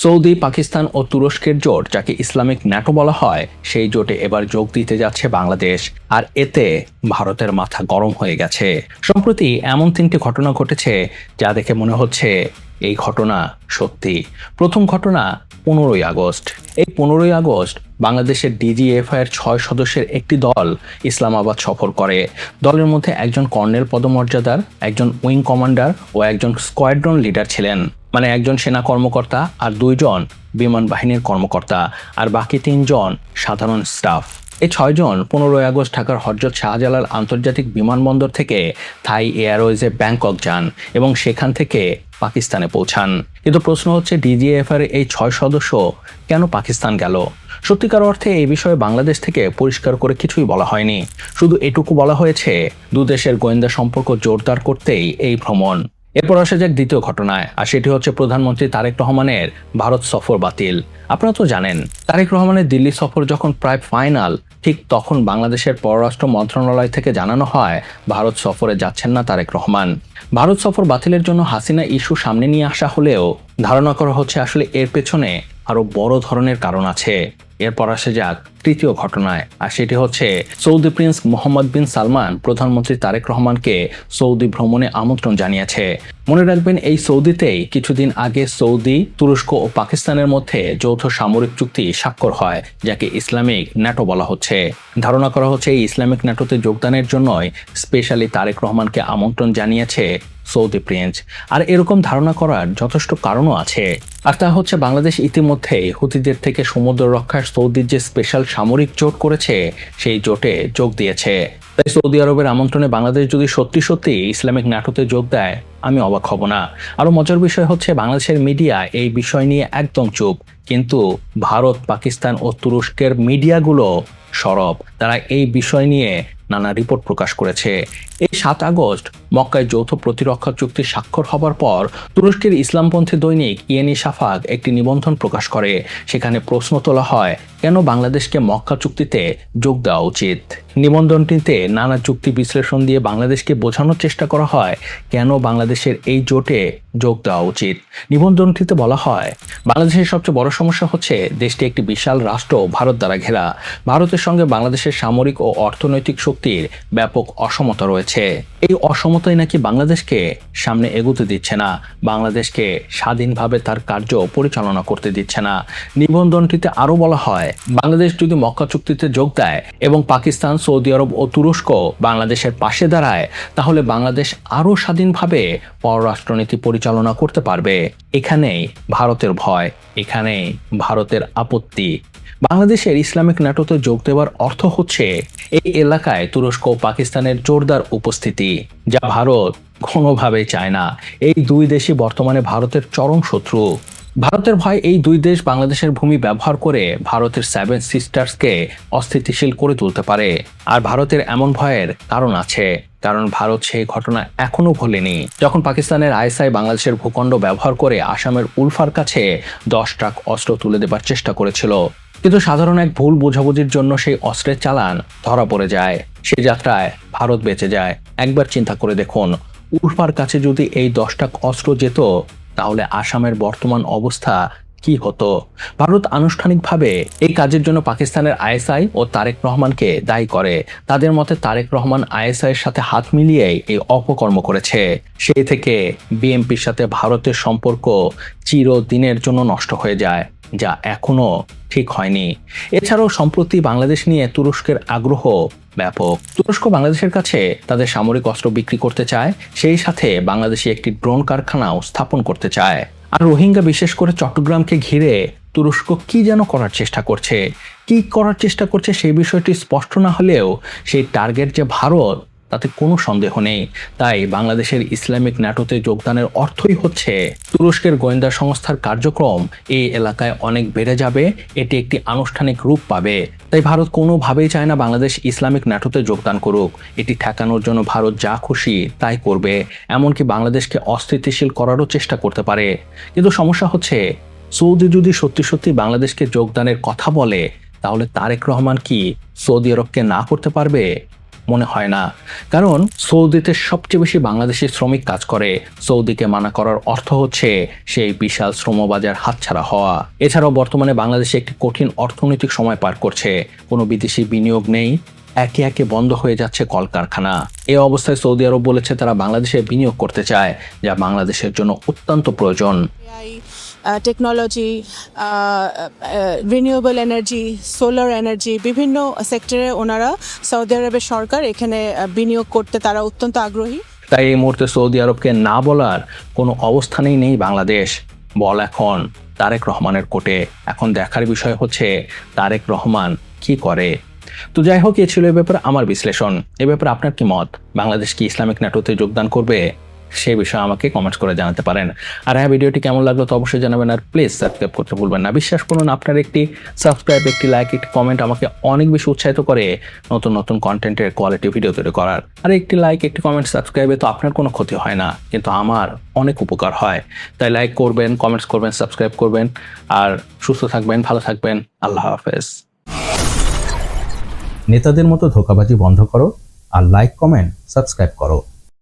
Saudi, Pakistan ও তুরস্কের জোট, যাকে ইসলামিক ন্যাটো বলা হয়, সেই জোটে এবার যোগ দিতে যাচ্ছে বাংলাদেশ। আর এতে ভারতের মাথা গরম হয়ে গেছে। সম্প্রতি এমন 3টি ঘটনা ঘটেছে যা দেখে মনে হচ্ছে এই ঘটনা সত্যি। প্রথম ঘটনা 15ই আগস্ট। এই 15ই আগস্ট বাংলাদেশের ডিজিএফআই এর 6 সদস্যের একটি দল ইসলামাবাদ সফর করে। দলের মধ্যে একজন কর্নেল পদমর্যাদার, একজন উইং কমান্ডার ও একজন স্কোয়াড্রন লিডার ছিলেন। মানে একজন সেনা কর্মকর্তা আর 2 জন বিমান বাহিনীর কর্মকর্তা, আর বাকি 3 জন সাধারণ স্টাফ। এই 6 জন 15ই আগস্ট ঢাকার হযরত শাহজালাল আন্তর্জাতিক বিমানবন্দর থেকে থাই এয়ারওয়েজে ব্যাংকক যান এবং সেখান থেকে পাকিস্তানে পৌঁছান। কিন্তু প্রশ্ন হচ্ছে, ডিজিএফআই এর এই 6 সদস্য কেন পাকিস্তান গেল? সত্যিকার অর্থে এই বিষয়ে বাংলাদেশ থেকে পরিষ্কার করে কিছুই বলা হয়নি। শুধু এটুকু বলা হয়েছে, দুদেশের গোয়েন্দা সম্পর্ক জোরদার করতেই এই ভ্রমণ। এরপর আসা যাক দ্বিতীয় ঘটনায়, আর সেটি হচ্ছে প্রধানমন্ত্রী তারেক রহমানের ভারত সফর বাতিল। আপনারা তো জানেন, তারেক রহমানের দিল্লি সফর যখন প্রায় ফাইনাল, ঠিক তখন বাংলাদেশের পররাষ্ট্র মন্ত্রণালয় থেকে জানানো হয় ভারত সফরে যাচ্ছেন না তারেক রহমান। ভারত সফর বাতিলের জন্য হাসিনা ইস্যু সামনে নিয়ে আসা হলেও ধারণা করা হচ্ছে আসলে এর পেছনে আরো বড় ধরনের কারণ আছে। এরপর আসা যাক তৃতীয় ঘটনায়, আর সেটি হচ্ছে সৌদি প্রিন্স মোহাম্মদ বিন সালমান প্রধানমন্ত্রী তারেক রহমানকে সৌদি ভ্রমণে আমন্ত্রণ জানিয়েছে। মনে রাখবেন, এই সৌদিতেই কিছুদিন আগে সৌদি, তুরস্ক ও পাকিস্তানের মধ্যে যৌথ সামরিক চুক্তি স্বাক্ষর হয়, যাকে ইসলামিক ন্যাটো বলা হচ্ছে। ধারণা করা হচ্ছে এই ইসলামিক ন্যাটোতে যোগদানের জন্যই স্পেশালি তারেক রহমানকে আমন্ত্রণ জানিয়েছে সৌদি প্রিন্স। আর এরকম ধারণা করার যথেষ্ট কারণও আছে, আর তা হচ্ছে বাংলাদেশ ইতিমধ্যেই হুতিদের থেকে সমুদ্র রক্ষার সৌদির যে স্পেশাল সামরিক জোট করেছে, সেই জোটে যোগ দিয়েছে। তাই সৌদি আরবের আমন্ত্রণে বাংলাদেশ যদি সত্যি সত্যি ইসলামিক ন্যাটোতে যোগ দেয়, আমি অবাক হব না। আরো মজার বিষয় হচ্ছে, বাংলাদেশের মিডিয়া এই বিষয় নিয়ে একদম চুপ, কিন্তু ভারত, পাকিস্তান ও তুরস্কের মিডিয়াগুলো সরব। তারা এই বিষয় নিয়ে নানা রিপোর্ট প্রকাশ করেছে। এই 7 আগস্ট মক্কায় যৌথ প্রতিরক্ষা চুক্তি স্বাক্ষর হবার পর তুরস্কের ইসলামপন্থী দৈনিক ইয়েনি শাফাক একটি নিবন্ধন প্রকাশ করে। সেখানে প্রশ্ন তোলা হয়, কেন বাংলাদেশকে মক্কা চুক্তিতে যোগ দেওয়া উচিত। নিবন্ধনটিতে নানা যুক্তি বিশ্লেষণ দিয়ে বাংলাদেশকে বোঝানোর চেষ্টা করা হয় কেন বাংলাদেশের এই জোটে যোগ দেওয়া উচিত। নিবন্ধনটিতে বলা হয়, বাংলাদেশের সবচেয়ে বড় সমস্যা হচ্ছে দেশটি একটি বিশাল রাষ্ট্র ভারত দ্বারা ঘেরা। ভারতের সঙ্গে বাংলাদেশের সামরিক ও অর্থনৈতিক শক্তির ব্যাপক অসমতা রয়েছে। এই অসমতাই নাকি বাংলাদেশকে সামনে এগোতে দিচ্ছে না, বাংলাদেশকে স্বাধীনভাবে তার কার্য পরিচালনা করতে দিচ্ছে না। নিবন্ধনটিতে আরো বলা হয়, বাংলাদেশ যদি মক্কা চুক্তিতে যোগ দেয় এবং পাকিস্তান, সৌদি আরব ও তুরস্ক বাংলাদেশের পাশে দাঁড়ায়, তাহলে বাংলাদেশ আরো স্বাধীনভাবে পররাষ্ট্রনীতি পরিচালনা করতে পারবে। এখানেই ভারতের ভয়, এখানেই ভারতের আপত্তি। বাংলাদেশের ইসলামিক ন্যাটোতে যোগ দেওয়ার অর্থ হচ্ছে এই এলাকায় তুরস্ক ও পাকিস্তানের জোরদার উপস্থিতি, যা ভারত কোনোভাবেই চায় না। এই 2 দেশই বর্তমানে ভারতের চরম শত্রু। ভারতের ভয় এই 2 দেশ বাংলাদেশের ভূমি ব্যবহার করে ভারতের 7 সিস্টার্সকে অস্থিতিশীল করে তুলতে পারে। আর ভারতের এমন ভয়ের কারণ আছে, কারণ ভারত সেই ঘটনা এখনো ভোলেনি, যখন পাকিস্তানের আইএসআই বাংলাদেশের ভূখণ্ড ব্যবহার করে আসামের উলফার কাছে 10 ট্রাক অস্ত্র তুলে দেবার চেষ্টা করেছিল। কিন্তু সাধারণ এক ভুল বোঝাবুঝির জন্য সেই অস্ত্রের চালান ধরা পড়ে যায়। সেই যাত্রায় ভারত বেঁচে যায়। একবার চিন্তা করে দেখুন, উলফার কাছে যদি এই 10 ট্রাক অস্ত্র যেত, তাহলে আসামের বর্তমান অবস্থা কি হতো? ভারত আনুষ্ঠানিকভাবে এই কাজের জন্য পাকিস্তানের আইএসআই ও তারেক রহমানকে দায়ী করে। তাদের মতে তারেক রহমান আইএসআই এর সাথে হাত মিলিয়েই এই অপকর্ম করেছে। সেই থেকে বিএনপির সাথে ভারতের সম্পর্ক চিরদিনের জন্য নষ্ট হয়ে যায়, যা এখনো ঠিক হয়নি। এছাড়াও সম্প্রতি বাংলাদেশ নিয়ে তুরস্কের আগ্রহ ব্যাপক। তুরস্ক বাংলাদেশের কাছে তাদের সামরিক অস্ত্র বিক্রি করতে চায়, সেই সাথে বাংলাদেশে একটি ড্রোন কারখানাও স্থাপন করতে চায়। আর রোহিঙ্গা, বিশেষ করে চট্টগ্রামকে ঘিরে তুরস্ক কি যেন করার চেষ্টা করছে, সেই বিষয়টি স্পষ্ট না হলেও সেই টার্গেট যে ভারত, তাতে কোনো সন্দেহ নেই। তাই বাংলাদেশের ইসলামিক ন্যাটোতে যোগদানের অর্থই হচ্ছে তুরস্কের গোয়েন্দা সংস্থার কার্যক্রম এই এলাকায় অনেক বেড়ে যাবে, এটি একটি আনুষ্ঠানিক রূপ পাবে। তাই ভারত কোনোভাবেই চায় না বাংলাদেশ ইসলামিক ন্যাটোতে যোগদান করুক। এটি ঠেকানোর জন্য ভারত যা খুশি তাই করবে, এমনকি বাংলাদেশকে অস্থিতিশীল করারও চেষ্টা করতে পারে। কিন্তু সমস্যা হচ্ছে, সৌদি যদি সত্যি সত্যি বাংলাদেশকে যোগদানের কথা বলে, তাহলে তারেক রহমান কি সৌদি আরবকে না করতে পারবে? মনে হয় না, কারণ সৌদিতে সবচেয়ে বেশি বাংলাদেশি শ্রমিক কাজ করে। সৌদিকে মানা করার অর্থ হচ্ছে সেই বিশাল শ্রমবাজার হাতছাড়া হওয়া। এছাড়াও বর্তমানে বাংলাদেশে একটি কঠিন অর্থনৈতিক সময় পার করছে, কোনো বিদেশি বিনিয়োগ নেই, একে একে বন্ধ হয়ে যাচ্ছে কলকারখানা। এই অবস্থায় সৌদি আরব বলেছে তারা বাংলাদেশে বিনিয়োগ করতে চায়, যা বাংলাদেশের জন্য অত্যন্ত প্রয়োজন। Technology, renewable energy, solar energy, বিভিন্ন সেক্টরে ওনারা সৌদি আরবের সরকার এখানে বিনিয়োগ করতে তারা অত্যন্ত আগ্রহী। তাই এই মুহূর্তে সৌদি আরবকে না বলার কোনো অবস্থানেই নেই বাংলাদেশ। বল এখন তারেক রহমানের কোর্টে। এখন দেখার বিষয় হচ্ছে তারেক রহমান কি করে। তো যাই হোক, এ ছিল এ ব্যাপারে আমার বিশ্লেষণ। এ ব্যাপারে আপনার কি মত? বাংলাদেশ কি ইসলামিক ন্যাটোতে যোগদান করবে? সেই বিষয়ে আমাকে কমেন্টস করে জানাতে পারেন। আর হ্যাঁ, ভিডিওটি কেমন লাগলো তো অবশ্যই জানাবেন। আর প্লিজ সাবস্ক্রাইব করতে ভুলবেন না। বিশ্বাস করুন, আপনার একটি সাবস্ক্রাইব, একটি লাইক, একটি কমেন্ট আমাকে অনেক বেশি উৎসাহিত করে নতুন নতুন কন্টেন্টের কোয়ালিটি ভিডিও তৈরি করার। আর একটি লাইক, একটি কমেন্ট, সাবস্ক্রাইবে তো আপনার কোনো ক্ষতি হয় না, কিন্তু আমার অনেক উপকার হয়। তাই লাইক করবেন, কমেন্টস করবেন, সাবস্ক্রাইব করবেন। আর সুস্থ থাকবেন, ভালো থাকবেন। আল্লাহ হাফেজ। নেতাদের মতো ধোঁকাবাজি বন্ধ করো আর লাইক, কমেন্ট, সাবস্ক্রাইব করো।